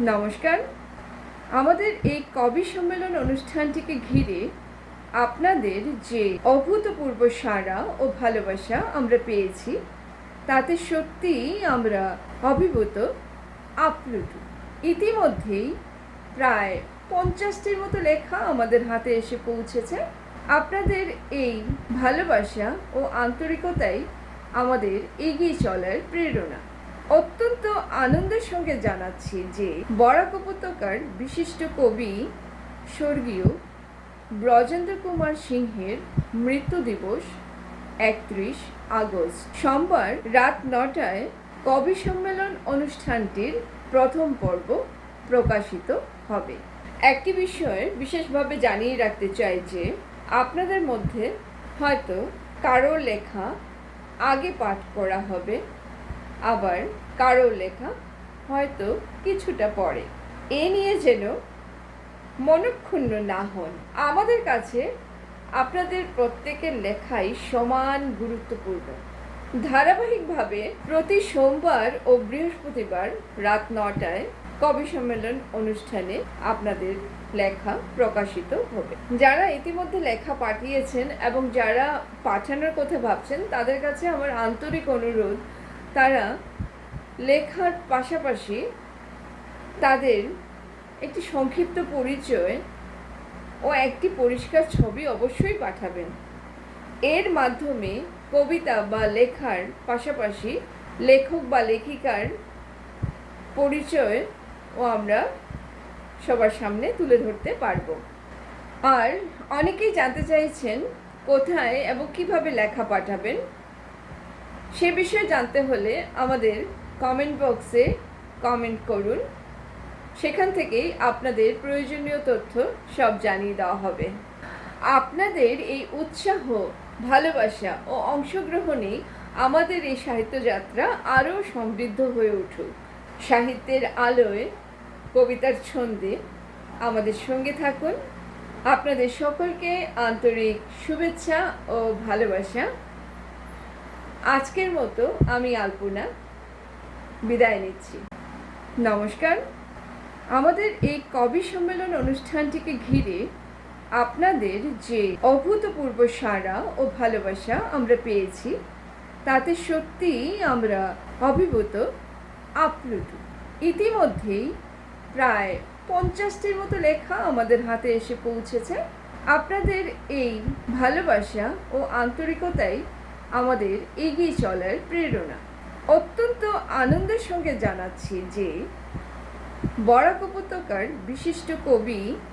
নমস্কার। আমাদের এই কবি সম্মেলন অনুষ্ঠানটিকে ঘিরে আপনাদের যে অভূতপূর্ব সাড়া ও ভালোবাসা আমরা পেয়েছি, তাতে সত্যিই আমরা অভিভূত, আপ্লুত। ইতিমধ্যেই প্রায় 50টির মতো লেখা আমাদের হাতে এসে পৌঁছেছে। আপনাদের এই ভালোবাসা ও আন্তরিকতাই আমাদের এগিয়ে চলার প্রেরণা। অত্যন্ত আনন্দের সঙ্গে জানাচ্ছি যে বরাক উপত্যকার বিশিষ্ট কবি স্বর্গীয় ব্রজেন্দ্র কুমার সিংহের মৃত্যু দিবস 31 আগস্ট সোমবার রাত 9টায় কবি সম্মেলন অনুষ্ঠানটির প্রথম পর্ব প্রকাশিত হবে। একটি বিষয় বিশেষভাবে জানিয়ে রাখতে চাই যে আপনাদের মধ্যে হয়তো কারোর লেখা আগে পাঠ করা হবে, আবার কারো লেখা হয়তো কিছুটা পরে। এ নিয়ে যেন মনক্ষুণ্ণ না হন। আমাদের কাছে আপনাদের প্রত্যেকের লেখাই সমান গুরুত্বপূর্ণ। ধারাবাহিকভাবে প্রতি সোমবার ও বৃহস্পতিবার রাত 9টায় কবি সম্মেলন অনুষ্ঠানে আপনাদের লেখা প্রকাশিত হবে। যারা ইতিমধ্যে লেখা পাঠিয়েছেন এবং যারা পাঠানোর কথা ভাবছেন, তাদের কাছে আমার আন্তরিক অনুরোধ, তারা লেখার পাশাপাশি তাদের একটি সংক্ষিপ্ত পরিচয় ও একটি পরিষ্কার ছবি অবশ্যই পাঠাবেন। এর মাধ্যমে কবিতা বা লেখার পাশাপাশি লেখক বা লেখিকার পরিচয় ও আমরা সবার সামনে তুলে ধরতে পারব। আর অনেকেই জানতে চাইছেন কোথায় এবং কিভাবে লেখা পাঠাবেন। সে বিষয়ে জানতে হলে আমাদের কমেন্ট বক্সে কমেন্ট করুন, সেখান থেকেই আপনাদের প্রয়োজনীয় তথ্য সব জানিয়ে দেওয়া হবে। আপনাদের এই উৎসাহ, ভালোবাসা ও অংশগ্রহণেই আমাদের এই সাহিত্যযাত্রা আরও সমৃদ্ধ হয়ে উঠুক। সাহিত্যের আলোয়, কবিতার ছন্দে আমাদের সঙ্গে থাকুন। আপনাদের সকলকে আন্তরিক শুভেচ্ছা ও ভালোবাসা। আজকের মতো আমি আলপনা বিদায় নিচ্ছি। নমস্কার। আমাদের এই কবি সম্মেলন অনুষ্ঠানটিকে ঘিরে আপনাদের যে অভূতপূর্ব সাড়া ও ভালোবাসা আমরা পেয়েছি, তাতে সত্যিই আমরা অভিভূত, আপ্লুত। ইতিমধ্যেই প্রায় 50টির মতো লেখা আমাদের হাতে এসে পৌঁছেছে। আপনাদের এই ভালোবাসা ও আন্তরিকতাই আমাদের এগিয়ে চলার প্রেরণা। অত্যন্ত আনন্দের সঙ্গে জানাচ্ছি যে বরাক উপত্যকার বিশিষ্ট কবি